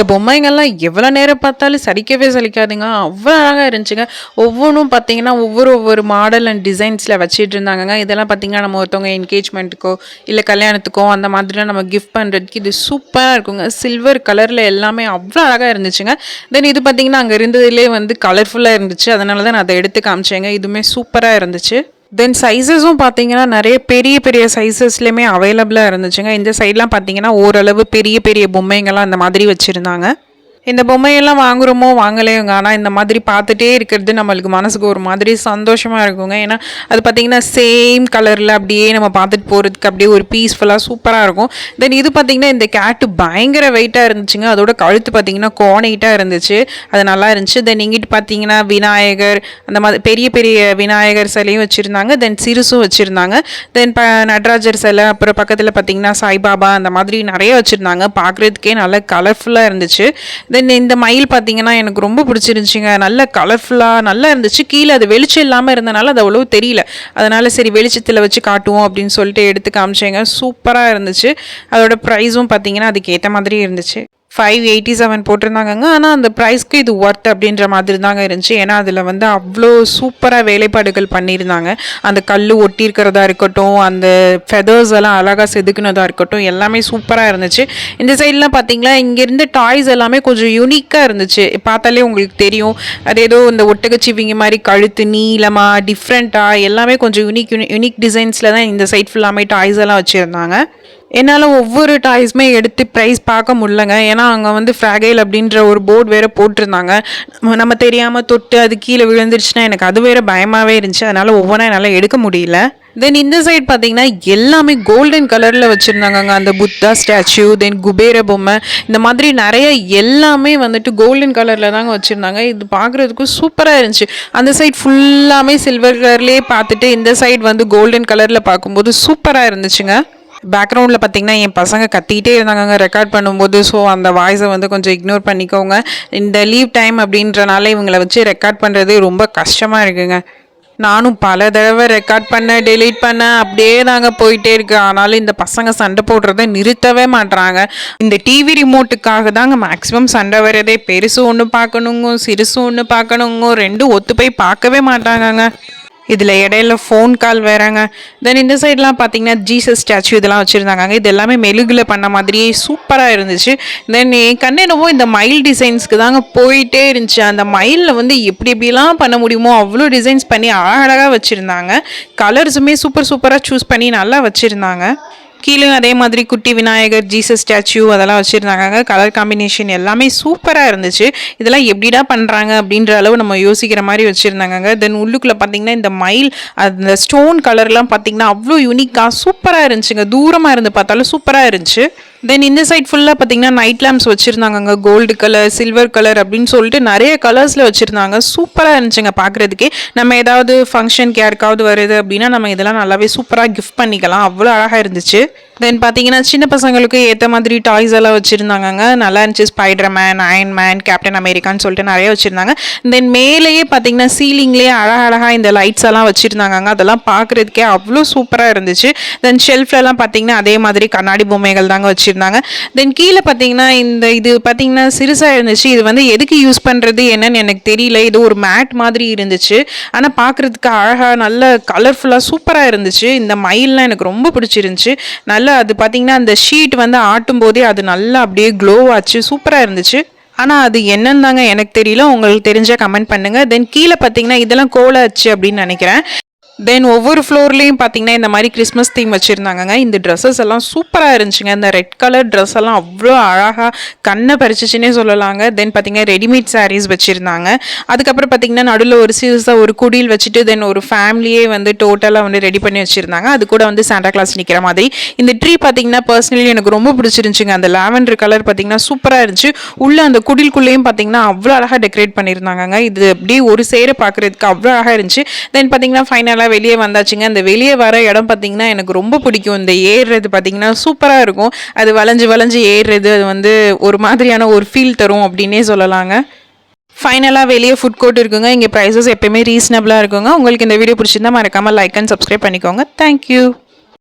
இந்த பொம்மைங்கள்லாம் எவ்வளோ நேரம் பார்த்தாலும் சலிக்கவே சலிக்காதுங்க. அவ்வளோ அழகாக இருந்துச்சுங்க. ஒவ்வொன்றும் பார்த்தீங்கன்னா ஒவ்வொரு மாடல் அண்ட் டிசைன்ஸில் வச்சுட்டு இருந்தாங்கங்க. இதெல்லாம் பார்த்தீங்கன்னா நம்ம ஒருத்தவங்க என்கேஜ்மெண்ட்டுக்கோ இல்லை கல்யாணத்துக்கோ அந்த மாதிரிலாம் நம்ம கிஃப்ட் பண்ணுறதுக்கு இது சூப்பராக இருக்குங்க. சில்வர் கலரில் எல்லாமே அவ்வளோ அழகாக இருந்துச்சுங்க. தென் இது பார்த்தீங்கன்னா அங்கே இருந்ததுலேயே வந்து கலர்ஃபுல்லாக இருந்துச்சு. அதனால தான் நான் அதை எடுத்து காமிச்சேங்க. இதுவுமே சூப்பராக இருந்துச்சு. தென் சைஸஸும் பார்த்தீங்கன்னா நிறைய பெரிய பெரிய சைஸஸ்லேயுமே அவைலபிளாக இருந்துச்சுங்க. இந்த சைட்லாம் பார்த்தீங்கன்னா ஓரளவு பெரிய பெரிய பொம்மைங்கள்லாம் அந்த மாதிரி வச்சுருந்தாங்க. இந்த பொம்மையெல்லாம் வாங்குகிறோமோ வாங்கலையோங்க, ஆனால் இந்த மாதிரி பார்த்துட்டே இருக்கிறது நம்மளுக்கு மனசுக்கு ஒரு மாதிரி சந்தோஷமாக இருக்குங்க. ஏன்னா அது பார்த்திங்கன்னா சேம் கலரில் அப்படியே நம்ம பார்த்துட்டு போகிறதுக்கு அப்படியே ஒரு பீஸ்ஃபுல்லாக சூப்பராக இருக்கும். தென் இது பார்த்திங்கன்னா இந்த கேட்டு பயங்கர வெயிட்டாக இருந்துச்சுங்க. அதோட கழுத்து பார்த்திங்கன்னா கோனைட்டாக இருந்துச்சு. அது நல்லா இருந்துச்சு. தென் இங்கிட்டு பார்த்திங்கன்னா விநாயகர் அந்த மாதிரி பெரிய பெரிய விநாயகர் சிலையும் வச்சுருந்தாங்க. தென் சிறுசும் வச்சுருந்தாங்க. தென் நடராஜர் சிலை, அப்புறம் பக்கத்தில் பார்த்திங்கன்னா சாய்பாபா அந்த மாதிரி நிறைய வச்சுருந்தாங்க. பார்க்குறதுக்கே நல்லா கலர்ஃபுல்லாக இருந்துச்சு. தென் இந்த மயில் பார்த்தீங்கன்னா எனக்கு ரொம்ப பிடிச்சிருந்துச்சிங்க. நல்ல கலர்ஃபுல்லாக நல்லா இருந்துச்சு. கீழே அது வெளிச்சம் இல்லாமல் இருந்தனால அது அவ்வளோ தெரியல. அதனால் சரி வெளிச்சத்தில் வச்சு காட்டுவோம் அப்படின்னு சொல்லிட்டு எடுத்து காமிச்சேங்க. சூப்பராக இருந்துச்சு. அதோட ப்ரைஸும் பார்த்தீங்கன்னா அதுக்கு ஏற்ற மாதிரி இருந்துச்சு. 587 போட்டிருந்தாங்கங்க. ஆனால் அந்த ப்ரைஸ்க்கு இது ஒர்த் அப்படின்ற மாதிரி தாங்க இருந்துச்சு. ஏன்னா அதில் வந்து அவ்வளோ சூப்பராக வேலைப்பாடுகள் பண்ணியிருந்தாங்க. அந்த கல் ஒட்டியிருக்கிறதா இருக்கட்டும், அந்த ஃபெதர்ஸ் எல்லாம் அழகாக செதுக்குனதாக இருக்கட்டும், எல்லாமே சூப்பராக இருந்துச்சு. இந்த சைட்லாம் பார்த்தீங்களா, இங்கேருந்து டாய்ஸ் எல்லாமே கொஞ்சம் யூனிக்காக இருந்துச்சு. பார்த்தாலே உங்களுக்கு தெரியும். அது ஏதோ இந்த ஒட்டகச்சிவிங்க மாதிரி கழுத்து நீளமாக டிஃப்ரெண்ட்டாக எல்லாமே கொஞ்சம் யூனிக் டிசைன்ஸில் தான் இந்த சைட் ஃபுல்லாமே டாய்ஸ் எல்லாம் வச்சுருந்தாங்க. என்னால் ஒவ்வொரு டாய்ஸுமே எடுத்து ப்ரைஸ் பார்க்க முடியலங்க. ஏன்னா அங்கே வந்து ஃப்ராகைல் அப்படின்ற ஒரு போர்டு வேறு போட்டிருந்தாங்க. நம்ம தெரியாமல் தொட்டு அது கீழே விழுந்துருச்சுன்னா எனக்கு அது வேறு பயமாகவே இருந்துச்சு. அதனால் ஒவ்வொன்றா என்னால் எடுக்க முடியல. தென் இந்த சைட் பார்த்தீங்கன்னா எல்லாமே கோல்டன் கலரில் வச்சுருந்தாங்கங்க. அந்த புத்தா ஸ்டாச்சு, தென் குபேர பொம்மை, இந்த மாதிரி நிறைய எல்லாமே வந்துட்டு கோல்டன் கலரில் தாங்க வச்சுருந்தாங்க. இது பார்க்குறதுக்கும் சூப்பராக இருந்துச்சு. அந்த சைட் ஃபுல்லாமே சில்வர் கலர்லேயே பார்த்துட்டு இந்த சைட் வந்து கோல்டன் கலரில் பார்க்கும்போது சூப்பராக இருந்துச்சுங்க. பேக்ரவுண்டில் பார்த்தீங்கன்னா என் பசங்க கத்திக்கிட்டே இருந்தாங்க ரெக்கார்ட் பண்ணும்போது. ஸோ அந்த வாய்ஸை வந்து கொஞ்சம் இக்னோர் பண்ணிக்கோங்க. இந்த லீவ் டைம் அப்படின்றனால இவங்களை வச்சு ரெக்கார்ட் பண்ணுறது ரொம்ப கஷ்டமாக இருக்குங்க. நானும் பல தடவை ரெக்கார்ட் பண்ண டெலீட் பண்ண அப்படியே தாங்க போயிட்டே இருக்கு. ஆனாலும் இந்த பசங்க சண்டை போடுறத நிறுத்தவே மாட்டுறாங்க. இந்த டிவி ரிமோட்டுக்காக தாங்க மேக்ஸிமம் சண்டை வரதே. பெருசு ஒன்று பார்க்கணுங்க, சிறுசு ஒன்று பார்க்கணுங்க, ரெண்டும் ஒத்து போய் பார்க்கவே மாட்டாங்கங்க. இதில் இடையில ஃபோன் கால் வேறாங்க. தென் இந்த சைட்லாம் பார்த்தீங்கன்னா ஜீசஸ் ஸ்டாச்சு இதெல்லாம் வச்சுருந்தாங்க. இது எல்லாமே மெழுகில் பண்ண மாதிரியே சூப்பராக இருந்துச்சு. தென் என் கண்ணெனவோ இந்த மயில் டிசைன்ஸ்க்கு தாங்க போயிட்டே இருந்துச்சு. அந்த மயிலில் வந்து எப்படி எப்படிலாம் பண்ண முடியுமோ அவ்வளோ டிசைன்ஸ் பண்ணி அழகழகாக வச்சுருந்தாங்க. கலர்ஸுமே சூப்பராக சூஸ் பண்ணி நல்லா வச்சுருந்தாங்க. கீழே அதே மாதிரி குட்டி விநாயகர், ஜீசஸ் ஸ்டாச்சு அதெல்லாம் வச்சுருந்தாங்க. கலர் காம்பினேஷன் எல்லாமே சூப்பராக இருந்துச்சு. இதெல்லாம் எப்படிடா பண்ணுறாங்க அப்படின்ற அளவு நம்ம யோசிக்கிற மாதிரி வச்சுருந்தாங்க. தென் உள்ளுக்குள்ளே பார்த்தீங்கன்னா இந்த மயில் அந்த ஸ்டோன் கலர்லாம் பார்த்தீங்கன்னா அவ்வளோ யூனிக்காக சூப்பராக இருந்துச்சுங்க. தூரமாக இருந்து பார்த்தாலும் சூப்பராக இருந்துச்சு. தென் இந்த சைட் ஃபுல்லாக பார்த்தீங்கன்னா நைட் லேம்ப்ஸ் வச்சுருந்தாங்க. கோல்டு கலர், சில்வர் கலர் அப்படின்னு சொல்லிட்டு நிறைய கலர்ஸில் வச்சுருந்தாங்க. சூப்பராக இருந்துச்சுங்க பார்க்குறதுக்கே. நம்ம ஏதாவது ஃபங்க்ஷனுக்கு யாருக்காவது வருது அப்படின்னா நம்ம இதெல்லாம் நல்லாவே சூப்பராக கிஃப்ட் பண்ணிக்கலாம். அவ்வளோ அழகாக இருந்துச்சு. தென் பார்த்தீங்கன்னா சின்ன பசங்களுக்கு ஏற்ற மாதிரி டாய்ஸ் எல்லாம் வச்சுருந்தாங்க. நல்லா இருந்துச்சு. ஸ்பைடர்மேன், அயன்மேன், கேப்டன் அமெரிக்கான்னு சொல்லிட்டு நிறைய வச்சுருந்தாங்க. தென் மேலேயே பார்த்தீங்கன்னா சீலிங்லேயே அழகழகாக இந்த லைட்ஸ் எல்லாம் வச்சுருந்தாங்க. அதெல்லாம் பார்க்குறதுக்கே அவ்வளோ சூப்பராக இருந்துச்சு. தென் ஷெல்ஃப்லலாம் பார்த்தீங்கன்னா அதே மாதிரி கண்ணாடி பொம்மைகள் தாங்க வச்சுருந்தாங்க. தென் கீழே பார்த்தீங்கன்னா இது பார்த்தீங்கன்னா சிறுசாக இருந்துச்சு. இது வந்து எதுக்கு யூஸ் பண்ணுறது என்னன்னு எனக்கு தெரியல. இது ஒரு மேட் மாதிரி இருந்துச்சு. ஆனால் பார்க்குறதுக்கு அழகாக நல்ல கலர்ஃபுல்லாக சூப்பராக இருந்துச்சு. இந்த மயில்லாம் எனக்கு ரொம்ப பிடிச்சிருந்துச்சு. நல்ல அது பார்த்தீங்கன்னா அந்த ஷீட் வந்து ஆட்டும் போதே அது நல்லா அப்படியே க்ளோ ஆச்சு. சூப்பராக இருந்துச்சு. ஆனால் அது என்னன்னு தாங்க எனக்கு தெரியல. உங்களுக்கு தெரிஞ்சால் கமெண்ட் பண்ணுங்கள். தென் கீழே பார்த்தீங்கன்னா இதெல்லாம் கோலாச்சு அப்படின்னு நினைக்கிறேன். தென் ஒவ்வொரு ஃப்ளோர்லேயும் பார்த்தீங்கன்னா இந்த மாதிரி கிறிஸ்மஸ் தீம் வச்சுருந்தாங்க. இந்த ட்ரெஸ்ஸஸ் எல்லாம் சூப்பராக இருந்துச்சுங்க. இந்த ரெட் கலர் ட்ரெஸ் எல்லாம் அவ்வளோ அழகாக கண்ணை பறிச்சிச்சுன்னே சொல்லலாங்க. தென் பார்த்தீங்கன்னா ரெடிமேட் சாரீஸ் வச்சுருந்தாங்க. அதுக்கப்புறம் பார்த்தீங்கன்னா நடுவில் ஒரு சிறுசாக ஒரு குடில் வச்சுட்டு தென் ஒரு ஃபேமிலியே வந்து டோட்டலாக வந்து ரெடி பண்ணி வச்சுருந்தாங்க. அது கூட வந்து சாண்டா கிளாஸ் நிற்கிற மாதிரி. இந்த ட்ரீ பார்த்தீங்கன்னா பர்சனலி எனக்கு ரொம்ப பிடிச்சிருந்துச்சுங்க. அந்த லாவெண்டர் கலர் பார்த்தீங்கன்னா சூப்பராக இருந்துச்சு. உள்ளே அந்த குடிலுக்குள்ளேயும் பார்த்தீங்கன்னா அவ்வளோ அழகாக டெக்கரேட் பண்ணியிருந்தாங்க. இது அப்படியே ஒரு சேர பார்க்குறதுக்கு அவ்வளோ அழகாக இருந்துச்சு. தென் பார்த்தீங்கன்னா ஃபைனலாக வெளியே வந்தாச்சுங்க. அந்த வெளியே வர இடம் பார்த்தீங்கன்னா எனக்கு ரொம்ப பிடிக்கும். இந்த ஏறுறது பார்த்தீங்கன்னா சூப்பராக இருக்கும். அது வளைஞ்சு ஏறுறது அது வந்து ஒரு மாதிரியான ஒரு ஃபீல் தரும் அப்படின்னே சொல்லலாங்க. ஃபைனலாக வெளியே ஃபுட் கோர்ட் இருக்குங்க. இங்கே ப்ரைஸஸ் எப்பயுமே ரீசனபிளாக இருக்குங்க. உங்களுக்கு இந்த வீடியோ பிடிச்சிருந்தா மறக்காமல் லைக் அண்ட் சப்ஸ்கிரைப் பண்ணிக்கோங்க. தேங்க்யூ.